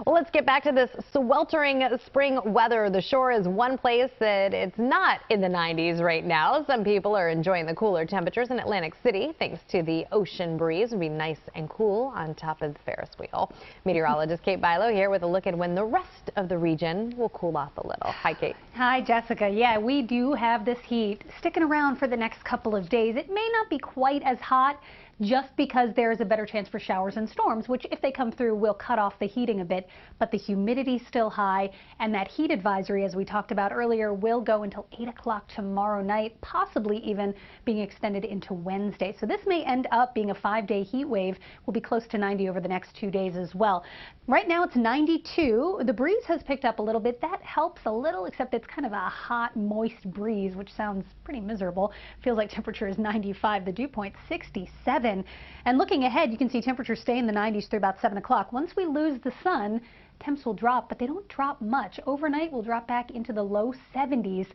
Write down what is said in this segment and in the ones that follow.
Well, let's get back to this sweltering spring weather. The shore is one place that it's not in the 90s right now. Some people are enjoying the cooler temperatures in Atlantic City thanks to the ocean breeze. It'll be nice and cool on top of the Ferris wheel. Meteorologist Kate Bilo here with a look at when the rest of the region will cool off a little. Hi, Kate. Hi, Jessica. Yeah, we do have this heat sticking around for the next couple of days. It may not be quite as hot just because there is a better chance for showers and storms, which if they come through will cut off the heating a bit, but the humidity's still high, and that heat advisory, as we talked about earlier, will go until 8 o'clock tomorrow night, possibly even being extended into Wednesday. So this may end up being a 5-day heat wave. We'll be close to 90 over the next 2 days as well. Right now it's 92. The breeze has picked up a little bit. That helps a little, except it's kind of a hot, moist breeze, which sounds pretty miserable. Feels like temperature is 95. The dew point 67. And looking ahead, you can see temperatures stay in the 90s through about 7 o'clock. Once we lose the sun, temps will drop, but they don't drop much. Overnight, we'll drop back into the low 70s.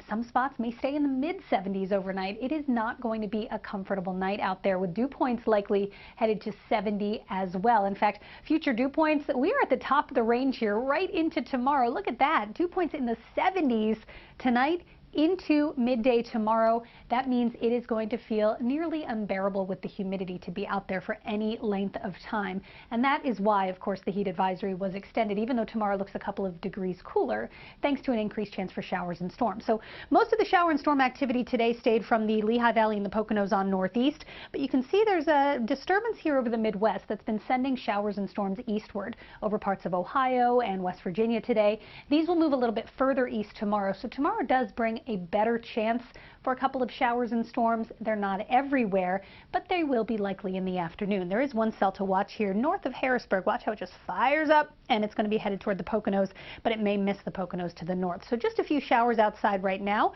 Some spots may stay in the mid-70s overnight. It is not going to be a comfortable night out there, with dew points likely headed to 70 as well. In fact, future dew points, we are at the top of the range here right into tomorrow. Look at that. Dew points in the 70s tonight into midday tomorrow. That means it is going to feel nearly unbearable with the humidity to be out there for any length of time. And that is why, of course, the heat advisory was extended, even though tomorrow looks a couple of degrees cooler, thanks to an increased chance for showers and storms. So most of the shower and storm activity today stayed from the Lehigh Valley and the Poconos on northeast, but you can see there's a disturbance here over the Midwest that's been sending showers and storms eastward over parts of Ohio and West Virginia today. These will move a little bit further east tomorrow, so tomorrow does bring a better chance for a couple of showers and storms. They're not everywhere, but they will be likely in the afternoon. There is one cell to watch here north of Harrisburg. Watch how it just fires up, and it's going to be headed toward the Poconos, but it may miss the Poconos to the north. So just a few showers outside right now.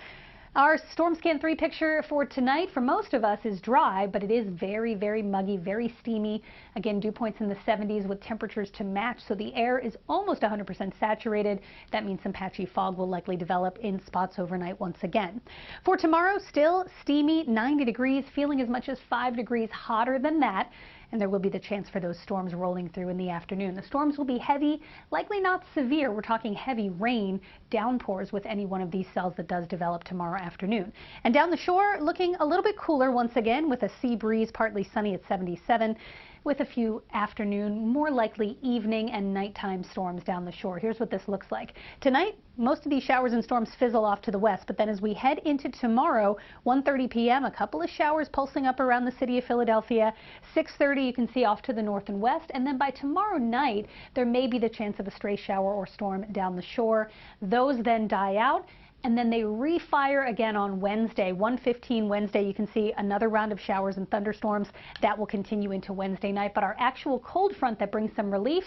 Our Storm Scan 3 picture for tonight for most of us is dry, but it is very, very muggy, very steamy. Again, dew points in the 70s with temperatures to match, so the air is almost 100% saturated. That means some patchy fog will likely develop in spots overnight once again. For tomorrow, still steamy, 90 degrees, feeling as much as 5 degrees hotter than that. And there will be the chance for those storms rolling through in the afternoon. The storms will be heavy, likely not severe. We're talking heavy rain, downpours with any one of these cells that does develop tomorrow afternoon. And down the shore, looking a little bit cooler once again with a sea breeze, partly sunny at 77. With a few afternoon, more likely evening and nighttime storms down the shore. Here's what this looks like. Tonight, most of these showers and storms fizzle off to the west, but then as we head into tomorrow, 1:30 p.m., a couple of showers pulsing up around the city of Philadelphia. 6:30, you can see off to the north and west, and then by tomorrow night, there may be the chance of a stray shower or storm down the shore. Those then die out, and then they refire again on Wednesday, 1:15 Wednesday. You can see another round of showers and thunderstorms. That will continue into Wednesday night, but our actual cold front that brings some relief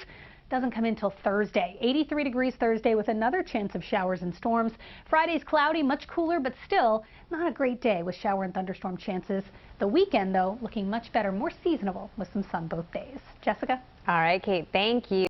doesn't come in till Thursday. 83 degrees Thursday with another chance of showers and storms. Friday's cloudy, much cooler, but still not a great day with shower and thunderstorm chances. The weekend, though, looking much better, more seasonable with some sun both days. Jessica? All right, Kate, thank you.